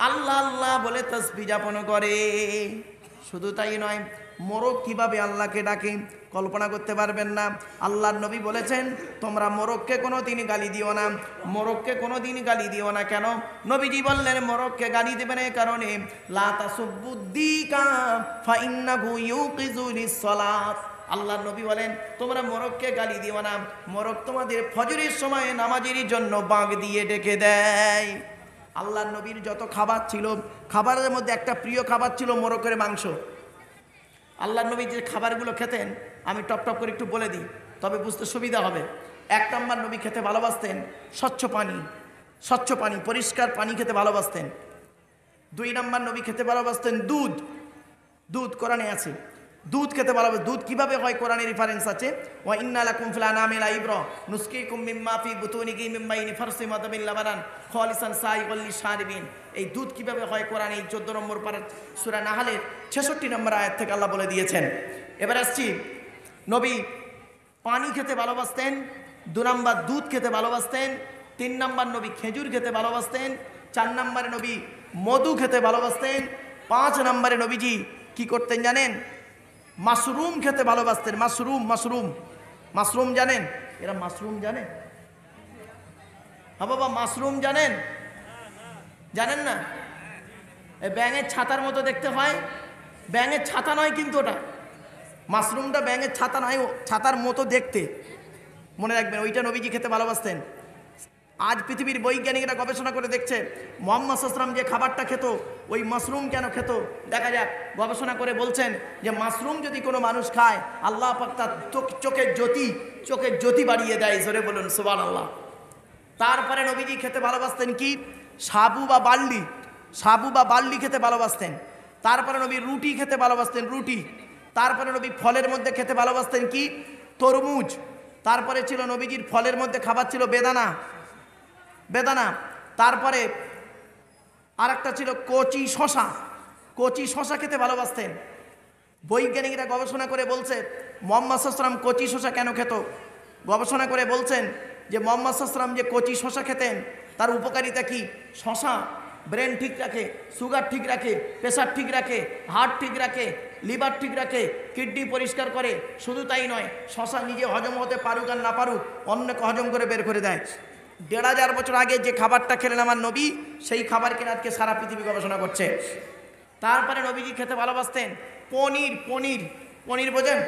আল্লাহ আল্লাহ বলে তাসবিহ যাপন করে। শুধু তাই নয়, মোরগ কিভাবে আল্লাহকে ডাকে কল্পনা করতে পারবেন না। আল্লাহর নবী বলেছেন, তোমরা মোরগকে কোনো দিন গালি দিও না, মোরগকে কোনো দিন গালি দিও না। কেন? নবীজি বললেন, মোরগকে গালি দেবেন এই কারণে, লা তাসুবুদ্দিকা ফাইন্নাহু ইউকিযু লিস-সালাত। আল্লাহর নবী বলেন, তোমরা মোরগকে গালি দিও না, মোরগ তোমাদের ফজরের সময় নামাজের জন্য বাঁক দিয়ে ডেকে দেয়। আল্লাহর নবীর যত খাবার ছিল, খাবারের মধ্যে একটা প্রিয় খাবার ছিল মোরগের মাংস। আল্লাহর নবী যে খাবারগুলো খেতেন আমি টপ টপ করে একটু বলে দিই, তবে বুঝতে সুবিধা হবে। 1 নম্বর, নবী খেতে ভালোবাসতেন স্বচ্ছ পানি, স্বচ্ছ পানি, পরিষ্কার পানি খেতে ভালোবাসতেন। 2 নম্বর, নবী খেতে ভালোবাসতেন দুধ। দুধ কোরআনে আছে, দুধ খেতে ভালোবাসে। দুধ কিভাবে হয় কোরআনে রেফারেন্স আছে, ওয়া ইন্না লাকুম ফিল আনামি লাইব্রা নুসকিকুম মিম্মা ফি বুতুনিহি মিন বাইনি ফারসিম ওয়া দামিন লাবানান খালিসান সাইগাল লিশারিবিন। এই দুধ কিভাবে হয় কোরআনে 14 নম্বর পারা সূরা নাহলের 66 নম্বর আয়াত থেকে আল্লাহ বলে দিয়েছেন। এবার আসছি, নবী পানি খেতে ভালোবাসতেন। 2 নম্বর, দুধ খেতে ভালোবাসতেন। 3 নম্বর, নবী খেজুর খেতে ভালোবাসতেন। 4 নম্বরে নবী মধু খেতে ভালোবাসতেন। 5 নম্বরে নবীজি কি করতেন জানেন? মাশরুম খেতে ভালোবাসতেন। মাশরুম, মাশরুম, মাশরুম জানেন? এরা মাশরুম জানে? হ্যাঁ বাবা, মাশরুম জানেন? জানেন না? এই ব্যাঙের ছাতার মতো দেখতে হয়, ব্যাঙের ছাতা নয় কিন্তু ওটা, মাশরুমটা ব্যাঙের ছাতা নয়, ছাতার মতো দেখতে, মনে রাখবেন। ওইটা নবীজি খেতে ভালোবাসতেন। আজ পৃথিবীর বৈজ্ঞানিকরা গবেষণা করে দেখছে, মুহাম্মদ সাল্লাল্লাহু আলাইহি ওয়াসাল্লাম যে খাবারটা খেত, ওই মাশরুম কেন খেত দেখা যাক। গবেষণা করে বলছেন যে মাশরুম যদি কোনো মানুষ খায়, আল্লাহ পাক তার চোখের জ্যোতি বাড়িয়ে দেয়। জোরে বলুন সুবহানাল্লাহ। তারপরে নবীজি খেতে ভালোবাসতেন কি? সাবু বা বার্লি, সাবু বা বার্লি খেতে ভালোবাসতেন। তারপরে নবী রুটি খেতে ভালোবাসতেন, রুটি। তারপরে নবী ফলের মধ্যে খেতে ভালোবাসতেন কি? তরমুজ। তারপরে ছিল নবীজির ফলের মধ্যে খাবার ছিল বেদানা, বেদানা। তারপরে আরেকটা ছিল কচি শশা, কচি শশা খেতে ভালোবাসতেন। বৈজ্ঞানিকরা গবেষণা করে বলছে মুহাম্মদ সাল্লাল্লাহু আলাইহি ওয়াসাল্লাম কচি শশা কেন খেত। গবেষণা করে বলছেন যে মুহাম্মদ সাল্লাল্লাহু আলাইহি ওয়াসাল্লাম যে কচি শশা খেতেন তার উপকারিতা কি? শশা ব্রেন ঠিক রাখে, সুগার ঠিক রাখে, প্রেশার ঠিক রাখে, হার্ট ঠিক রাখে, লিভার ঠিক রাখে, কিডনি পরিষ্কার করে। শুধু তাই নয়, শশা নিজে হজম হতে পারুক আর না পারুক, অন্যকে হজম করে বের করে দেয়। 1500 বছর আগে যে খাবারটা খেলেন আমার নবী, সেই খাবার কিনা আজকে সারা পৃথিবী গবেষণা করছে। তারপরে নবীজি খেতে ভালোবাসতেন পনির। পনির, পনির বোঝেন?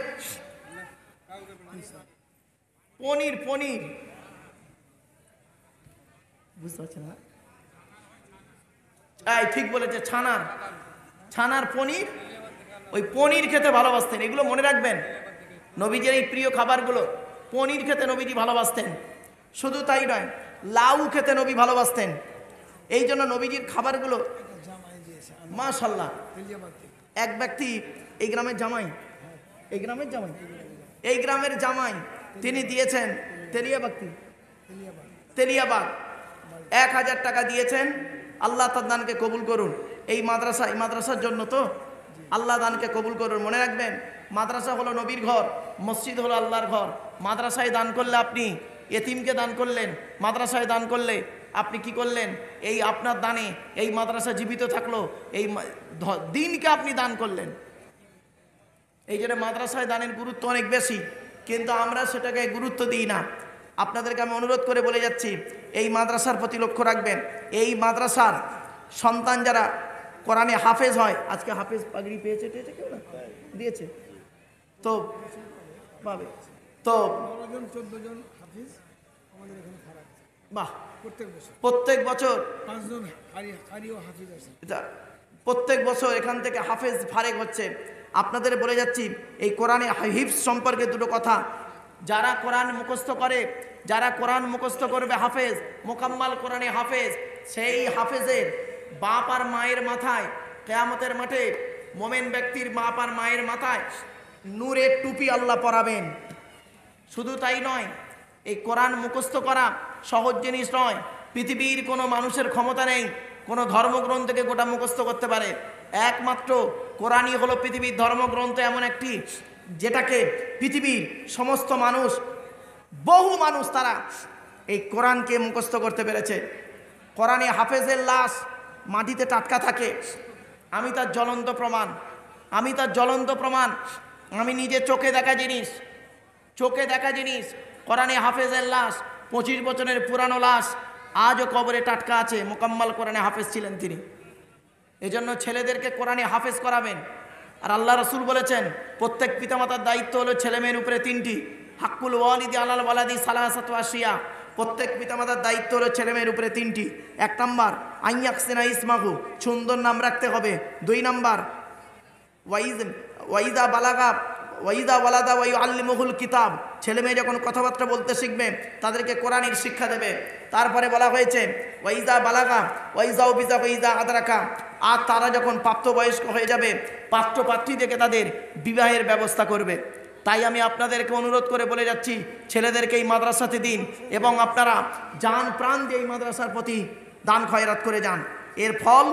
পনির, পনির বুঝতে পারছেন না? এই ঠিক বলেছে, ছানার, ছানার পনির, ওই পনির খেতে ভালোবাসতেন। এগুলো মনে রাখবেন, নবীজির এই প্রিয় খাবারগুলো। পনির খেতে নবীজি ভালোবাসতেন। শুধু তাই নয়, লাউ খেতে নবী ভালোবাসতেন। এই জন্য নবীজির খাবারগুলো মাশাআল্লাহ। এক ব্যক্তি, এই গ্রামের জামাই, এই গ্রামের জামাই, এই গ্রামের জামাই, তিনি দিয়েছেন তেলিয়াবাগ 1000 টাকা দিয়েছেন। আল্লাহ তার দানকে কবুল করুন। এই মাদ্রাসা, এই মাদ্রাসার জন্য তো, আল্লাহ দানকে কবুল করুন। মনে রাখবেন, মাদ্রাসা হলো নবীর ঘর, মসজিদ হলো আল্লাহর ঘর। মাদ্রাসায় দান করলে আপনি এতিমকে দান করলেন, মাদ্রাসায় দান করলে আপনি কি করলেন? এই আপনার দানে এই মাদ্রাসা জীবিত থাকলো, এই দিনকে আপনি দান করলেন। এই জন্য মাদ্রাসায় দানের গুরুত্ব অনেক বেশি, কিন্তু আমরা সেটাকে গুরুত্ব দিই না। আপনাদেরকে আমি অনুরোধ করে বলে যাচ্ছি, এই মাদ্রাসার প্রতি লক্ষ্য রাখবেন। এই মাদ্রাসার সন্তান যারা কোরআনে হাফেজ হয়, আজকে হাফেজ পাগড়ি পেয়েছে কেউ না? দিয়েছে তো পাবে তো 14 জন হাফিজ আমাদের এখানে ফারাক। বাহ, প্রত্যেক বছর 5 জন কারি ও হাফিজ আছে। প্রত্যেক বছর এখান থেকে হাফেজ ফারেক হচ্ছে। আপনাদের বলে যাচ্ছি, এই কোরআনে হিফজ সম্পর্কে দুটো কথা। যারা কোরআন মুখস্থ করে, যারা কোরআন মুখস্থ করবে হাফেজ, মোকাম্মাল কোরআনে হাফেজ, সেই হাফেজের বাপ আর মায়ের মাথায় কিয়ামতের মাঠে মোমেন ব্যক্তির বাপ আর মায়ের মাথায় নূরের টুপি আল্লাহ পরাবেন। শুধু তাই নয়, এই কোরআন মুখস্থ করা সহজ জিনিস নয়। পৃথিবীর কোনো মানুষের ক্ষমতা নেই কোনো ধর্মগ্রন্থকে গোটা মুখস্থ করতে পারে। একমাত্র কোরআনই হলো পৃথিবীর ধর্মগ্রন্থ এমন একটি, যেটাকে পৃথিবীর সমস্ত মানুষ, বহু মানুষ তারা এই কোরআনকে মুখস্থ করতে পেরেছে। কোরআনে হাফেজের লাশ মাটিতে টাটকা থাকে। আমি তার জ্বলন্ত প্রমাণ, আমি তার জ্বলন্ত প্রমাণ। আমি নিজে চোখে দেখা জিনিস, চোখে দেখা জিনিস। কোরআনে হাফেজের লাশ, 25 বছরের পুরানো লাশ, আজও কবরে টাটকা আছে। মোকাম্মাল কোরআনে হাফেজ ছিলেন তিনি। এজন্য ছেলেদেরকে কোরআনে হাফেজ করাবেন। আর আল্লাহ রসুল বলেছেন প্রত্যেক পিতামাতার দায়িত্ব হলো ছেলে মেয়ের উপরে 3টি। হাক্কুল ওয়ালিদি আলাল ওয়ালাদি সালাসাতু আশিয়া। প্রত্যেক পিতামাতার দায়িত্ব হলো ছেলে মেয়ের উপরে 3টি। 1 নাম্বার আইয়াকসিনা ইসমাহু, সুন্দর নাম রাখতে হবে। 2 নাম্বার ওয়াইদা বালাগা ওয়াইদা ওয়ালাদা ওয়াই আল্লিমুহুল কিতাব, ছেলে মেয়ে যখন কথাবার্তা বলতে শিখবে তাদেরকে কোরআনের শিক্ষা দেবে। তারপরে বলা হয়েছে ওয়াইদা বালাগা ওয়াইজা ওবিজা ওয়াইদা আদরাকা, আর তারা যখন প্রাপ্তবয়স্ক হয়ে যাবে পাত্রপাত্রী থেকে তাদের বিবাহের ব্যবস্থা করবে। তাই আমি আপনাদেরকে অনুরোধ করে বলে যাচ্ছি, ছেলেদেরকে এই মাদ্রাসাতে দিন এবং আপনারা জান প্রাণ দিয়ে এই মাদ্রাসার প্রতি দান খয়রাত করে যান। এর ফল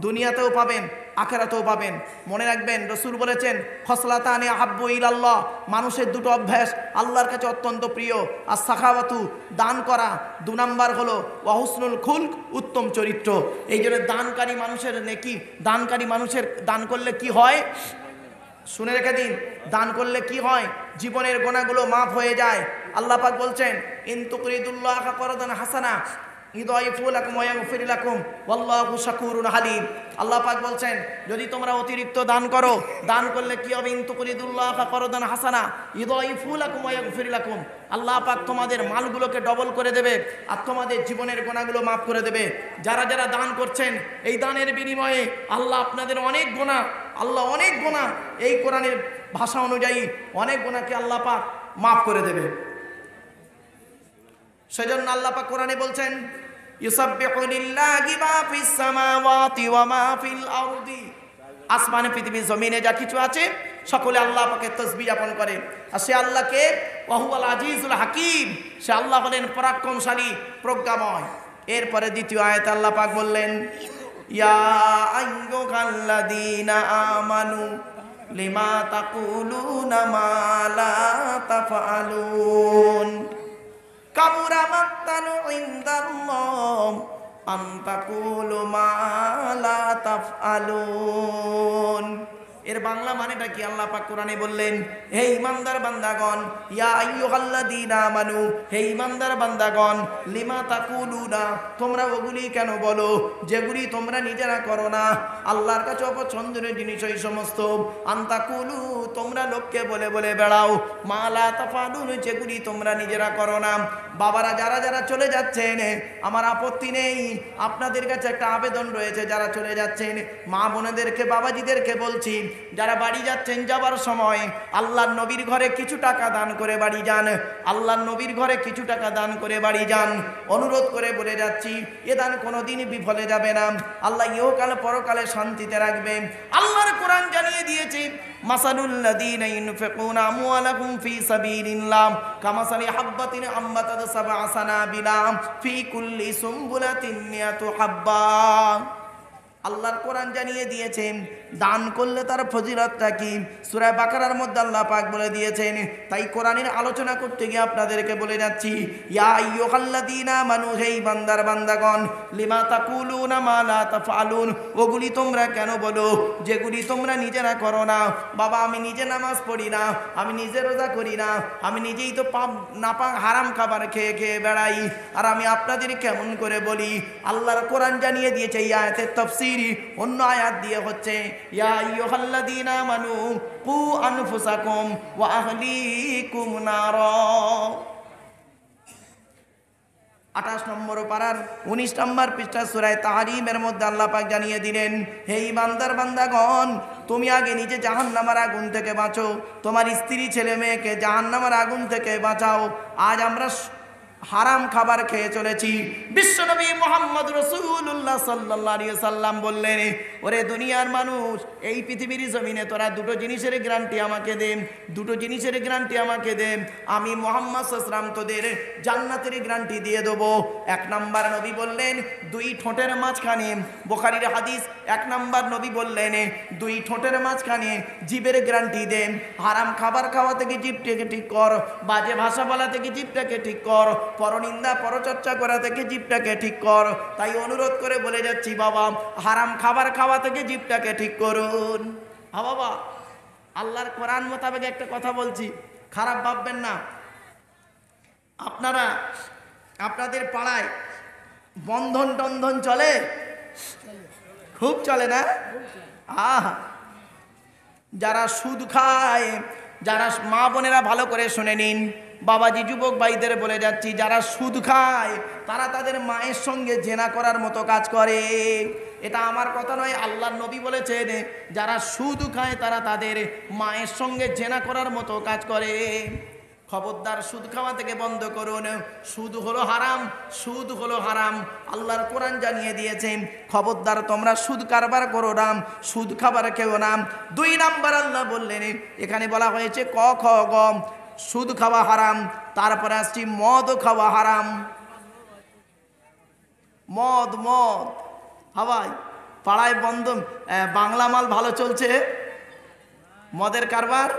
দুনিয়াতেও পাবেন, আখেরাতেও পাবেন। মনে রাখবেন রসুল বলেছেন খসলাতানে আহাব্বু ইলাল্লাহ, মানুষের 2টো অভ্যাস আল্লাহর কাছে অত্যন্ত প্রিয়। আর সাখাওয়াতু, দান করা। 2 নাম্বার হলো ওয়াহুসনুল খুলক, উত্তম চরিত্র। এই জন্য দানকারী মানুষের নেকি, দানকারী মানুষের দান করলে কি হয় শুনে রেখে দিন। দান করলে কি হয়? জীবনের গোনাগুলো মাফ হয়ে যায়। আল্লাহ পাক বলছেন ইন তুকরিদুল্লাহা করদান হাসানা ইউদাইফু লাকুম ওয়া ইয়াগফির লাকুম ওয়াল্লাহু শাকুরুন হালিম। আল্লাহ পাক বলছেন যদি তোমরা অতিরিক্ত দান করো, দান করলে কি হবে? ইন তুকরিদুল্লাহা করদান হাসানা ইউদাইফু লাকুম ওয়া ইয়াগফির লাকুম, আল্লাহ পাক তোমাদের মালগুলোকে ডবল করে দেবে আর তোমাদের জীবনের গোনাগুলো মাফ করে দেবে। যারা যারা দান করছেন এই দানের বিনিময়ে আল্লাহ আপনাদের অনেক গোনা, আল্লাহ অনেক গোনা, এই কোরআনের ভাষা অনুযায়ী অনেক গোনাকে আল্লাহ পাক মাফ করে দেবে। সেজন্য আল্লাহ পাক কোরআনে বলছেন ইউসাব্বিহু লিল্লাহি মা ফিস সামাওয়াতি ওয়া মা ফিল আরদি, আসমানে পৃথিবী জমিনে যা কিছু আছে সকলে আল্লাহ পাকের তাসবিহ যাপন করে। আর সে আল্লাহকে ওয়া হুয়াল আজিজুল হাকিম, সে আল্লাহ হলেন পরাক্রমশালী, প্রজ্ঞাময়। এরপরে দ্বিতীয় আয়াতে আল্লাহ পাক বললেন ইয়া আইয়ুহাল্লাযীনা আমানু লিমা তাকুলুনা মা লা তাফআলুন কাবুরা মাক্তানু ইনদাল্লাহ আন তাকুলু মা লা তাফআলুন। এর বাংলা মানেটা কি? আল্লাহ পাক কোরআনে বললেন হে ঈমানদার বান্দাগণ, ইয়া আইয়ুহাল্লাযীনা আমানু, হে ঈমানদার বান্দাগণ, লিমা তাকুলুনা, তোমরা ওগুলি কেন বলো যেগুলি তোমরা নিজেরা করো না। আল্লাহর কাছে অপছন্দের জিনিস ওই সমস্ত। আনতাকুলু, তোমরা লোককে বলে বলে বেড়াও। মা লা তাফআলুন, যেগুলি তোমরা নিজেরা করো না। বাবারা যারা যারা চলে যাচ্ছেন আমার আপত্তি নেই, আপনাদের কাছে একটা আবেদন রয়েছে। যারা চলে যাচ্ছেন মা বোনেদেরকে, বাবাজিদেরকে বলছি, যারা বাড়ি যাচ্ছেন যাবার সময় আল্লাহর নবীর ঘরে কিছু টাকা দান করে বাড়ি যান। আল্লাহর নবীর ঘরে কিছু টাকা দান করে বাড়ি যান। অনুরোধ করে বলে যাচ্ছি এ দান কোনোদিনই বিফলে যাবে না। আল্লাহ ইহকাল পরকালে শান্তিতে রাখবে। আল্লাহর কোরআন জানিয়ে দিয়েছে মাসালুল্লাযীনা ইউনফিকুনা আমওয়ালাহুম ফি সাবিলিল্লাহ কামাসালি হাব্বাতিন আম্বাতাত সাবআ সানাবিলা ফি কুল্লি সুমবুলাতিন মিয়াতু হাব্বা। আল্লাহর কোরআন জানিয়ে দিয়েছেন দান করলে তার ফজিলতটা কি। সূরা বাকারার মধ্যে আল্লাহ পাক বলে দিয়েছেন। তাই কোরআনের আলোচনা করতে গিয়ে আপনাদেরকে বলে যাচ্ছি ইয়া আইয়ুহাল্লাযীনা আমানু, হে বান্দার বান্দাগণ, লিমা তাকুলুনা মা লা তাফআলুন, ওগুলি তোমরা কেন বলো যেগুলি তোমরা নিজেরা করো না। বাবা আমি নিজে নামাজ পড়ি না, আমি নিজে রোজা করি না, আমি নিজেই তো পাপ নাপাক হারাম খাবার খেয়ে খেয়ে বেড়াই, আর আমি আপনাদের কেমন করে বলি। আল্লাহর কোরআন জানিয়ে দিয়েছে এই আয়াতের তাফসীর অন্য আয়াত দিয়ে হচ্ছে ইয়া আইয়ুহাল্লাযীনা আমানু কু আনফুসাকুম ওয়া আহলিকুম নারা। 28 নম্বর পারার 19 নম্বর পৃষ্ঠা সূরা তাহরিমের মধ্যে আল্লাহ পাক জানিয়ে দিলেন হে ঈমানদার বান্দাগণ, তুমি আগে নিজে জাহান্নামের আগুন থেকে বাঁচো, তোমার স্ত্রী ছেলে মেয়েকে জাহান্নামের আগুন থেকে বাঁচাও। আজ আমরা হারাম খাবার খেয়ে চলেছি। বিশ্বনবী মুহাম্মদ রাসূলুল্লাহ সাল্লাল্লাহু আলাইহি সাল্লাম বললেন ওরে দুনিয়ার মানুষ, এই পৃথিবীর জমিনে তোরা 2টো জিনিসের গ্যারান্টি আমাকে দে, 2টো জিনিসের গ্যারান্টি আমাকে দে, আমি মুহাম্মদ সাল্লাল্লাহু আলাইহি সাল্লাম তোদের জান্নাতের গ্যারান্টি দিয়ে দেব। 1 নাম্বার নবী বললেন 2 ঠোঁটের মাঝখানে, বুখারীর হাদিস। 1 নাম্বার নবী বললেন 2 ঠোঁটের মাঝখানে জিভের গ্যারান্টি দেন। হারাম খাবার খাওয়া থেকে জিভটাকে ঠিক কর, বাজে ভাষা বলা থেকে জিভটাকে ঠিক কর, পরনিন্দা পরচর্চা করা থেকে জিভটাকে ঠিক কর। তাই অনুরোধ করে বলে যাচ্ছি বাবা, হারাম খাবার খাওয়া থেকে জিভটাকে ঠিক করুন। হ্যাঁ বাবা, আল্লাহর কোরআন মোতাবেক একটা কথা বলছি, খারাপ ভাববেন না। আপনারা আপনাদের পাড়ায় বন্ধন টন্ধন চলে? খুব চলে না? আহা, যারা সুদ খায়, যারা মা বোনেরা ভালো করে শুনে নিন, বাবাজি যুবক ভাইদের বলে যাচ্ছি, যারা সুদ খায় তারা তাদের মায়ের সঙ্গে জেনা করার মতো কাজ করে। এটা আমার কথা নয়, আল্লাহর নবী বলেছেন যারা সুদ খায় তারা তাদের মায়ের সঙ্গে জেনা করার মতো কাজ করে। খবরদার, সুদ খাওয়া থেকে বন্ধ করুন। সুদ হলো হারাম, সুদ হলো হারাম। আল্লাহর কোরআন জানিয়ে দিয়েছেন, খবরদার তোমরা সুদ কারবার করো না, সুদ খাবার খেও না। 2 নাম্বার আল্লাহ বললেন, এখানে বলা হয়েছে ক খ গ, সুদ খাওয়া হারাম। তারপরে আসছি মদ খাওয়া হারাম। মদ মদ হাওয়াই পাড়ায় বন্ধ, বাংলা মাল ভালো চলছে, মদের কারবার।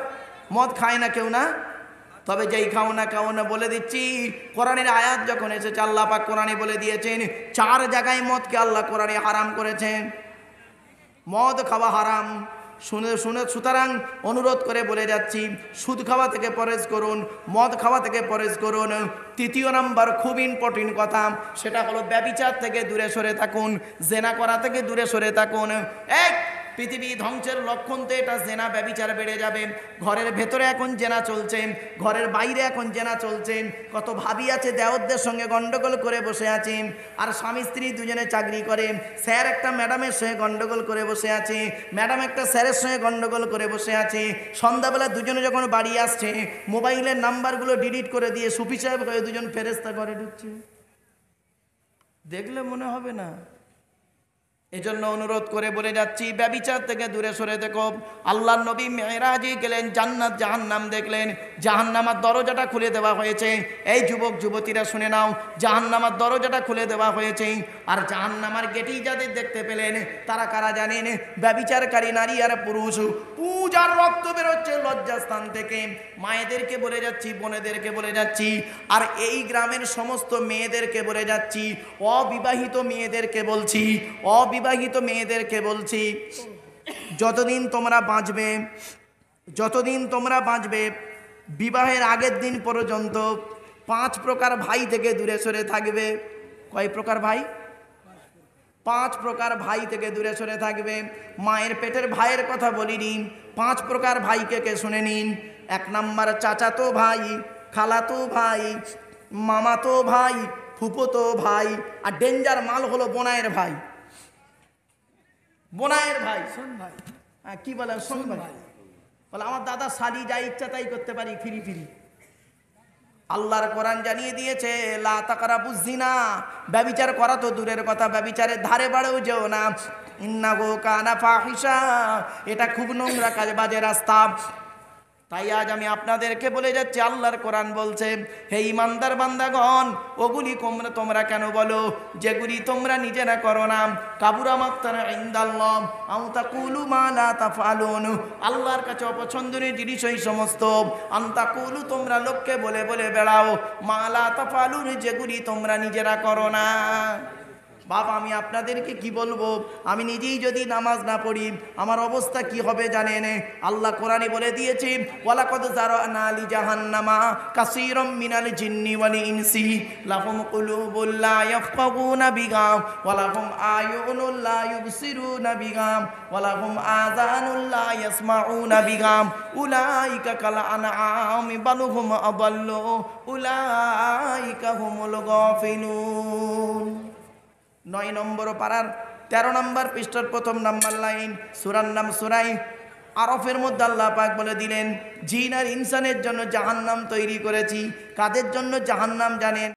মদ খায় না কেউ না, তবে যেই খাও না বলে দিচ্ছি, কোরআনের আয়াত যখন এসেছে আল্লাহ পাক কোরআনে বলে দিয়েছেন 4 জায়গায় মদকে আল্লাহ কোরআনে হারাম করেছেন। মদ খাওয়া হারাম। সুতরাং অনুরোধ করে বলে যাচ্ছি, সুদ খাওয়া থেকে পরেজ করুন, মদ খাওয়া থেকে পরেজ করুন। 3 নাম্বার খুব ইম্পর্টেন্ট কথা, সেটা হলো ব্যভিচার থেকে দূরে সরে থাকুন, জেনা করা থেকে দূরে সরে থাকুন। পৃথিবী ধ্বংসের লক্ষণ তো এটা, জেনা ব্যভিচার বেড়ে যাবে। ঘরের ভেতরে এখন জেনা চলছে, ঘরের বাইরে এখন জেনা চলছে। কত ভাবি আছে দেওরদের সঙ্গে গন্ডগোল করে বসে আছে, আর স্বামী স্ত্রী দুজনে চাকরি করে। স্যার একটা ম্যাডামের সঙ্গে গন্ডগোল করে বসে আছে, ম্যাডাম একটা স্যারের সঙ্গে গন্ডগোল করে বসে আছে। সন্ধ্যাবেলা দুজনে যখন বাড়ি আসছে, মোবাইলের নাম্বারগুলো ডিলিট করে দিয়ে সুফি সাহেব হয়ে দুজন ফেরেস্তা করে ঢুকছে। দেখলে মনে হবে না? এজন্য অনুরোধ করে বলে যাচ্ছি, ব্যভিচার থেকে দূরে সরে দেখো। আল্লাহর নবী মেরাজে গেলেন, জান্নাত জাহান্নাম দেখলেন, জাহান্নামার দরজাটা খুলে দেওয়া হয়েছে। এই যুবক যুবতীরা শুনে নাও, জাহান্নামার দরজাটা খুলে দেওয়া হয়েছে। আর জাহান্নামার গেটেই যাদের দেখতে পেলেন তারা কারা জানেন? ব্যভিচারকারী নারী আর পুরুষ। পূজার রক্ত বেরোচ্ছে লজ্জাস্থান থেকে। মায়েদেরকে বলে যাচ্ছি, বোনেদেরকে বলে যাচ্ছি, আর এই গ্রামের সমস্ত মেয়েদেরকে বলে যাচ্ছি, অবিবাহিত মেয়েদেরকে বলছি, অবিবাহিত মেয়েদেরকে বলছি, যতদিন তোমরা বাঁচবে বিবাহের আগের দিন পর্যন্ত 5 প্রকার ভাই থেকে দূরে সরে থাকবে। কয় প্রকার ভাই? 5 প্রকার ভাই থেকে দূরে সরে থাকবে। মায়ের পেটের ভাইয়ের কথা বলিনি, 5 প্রকার ভাইকে কে শুনে নিন। 1 নাম্বার চাচাতো ভাই, খালাতো ভাই, মামাতো ভাই, ফুফোতো ভাই, আর ডেঞ্জার মাল হলো বোনায়ের ভাই। বোনায়ের ভাই, শোন ভাই, হ্যাঁ কি বলে? শোন ভাই বলে, আমার দাদা শালি যা ইচ্ছা তাই করতে পারি, ফিরি ফিরি। আল্লাহর কোরআন জানিয়ে দিয়েছে, লা তাকরাবুজ জিনা, ব্যভিচার করা তো দূরের কথা, ব্যভিচারের ধারে বাড়েও যেও না। ইন্নাহু কানা ফাহিশা, এটা খুব নোংরা কাজ, বাজে রাস্তা। তাই আজ আমি আপনাদেরকে বলে যাচ্ছি, আল্লাহর কোরআন বলছে, হে ইমানদার বান্দাগণ, ওগুলি তোমরা কেন বলো যেগুলি তোমরা নিজেরা করো না। কাবুরা মাকতান ইনদাল্লাহ আও তাকুলু মা লা তাফআলুন, আল্লাহর কাছে অপছন্দনীয় জিনিস ওই সমস্ত, আন তাকুলু তোমরা লোককে বলে বলে বেড়াও, মা লা তাফআলুন যেগুলি তোমরা নিজেরা করো না। বাবা, আমি আপনাদেরকে কি বলবো? আমি নিজেই যদি নামাজ না পড়ি আমার অবস্থা কি হবে জানেন? আল্লাহ কোরআনে বলে দিয়েছে, ওয়ালাকাদ যারানা লি জাহান্নামা কাসীরাম মিনাল জিন্নি ওয়াল ইনসি লাহুম কুলুবুল লা ইয়াফকাহুনা বিহা ওয়া লাহুম আয়ুনুল লা ইউবসিরুনা বিহা ওয়া লাহুম আযানুল লা ইয়াসমাউনা বিহা উলাইকা কাল আনআমি বাল হুম আদাল্লু উলাইকা হুমুল গাফিলুন। 9 নম্বর পারার 13 নম্বর পৃষ্ঠার 1 নম্বর লাইন, সূরার নাম সূরা আরফের মধ্যে আল্লাহ পাক বলে দিলেন, জিন আর ইনসানের জন্য জাহান্নাম তৈরি করেছি। কাদের জন্য জাহান্নাম জানেন?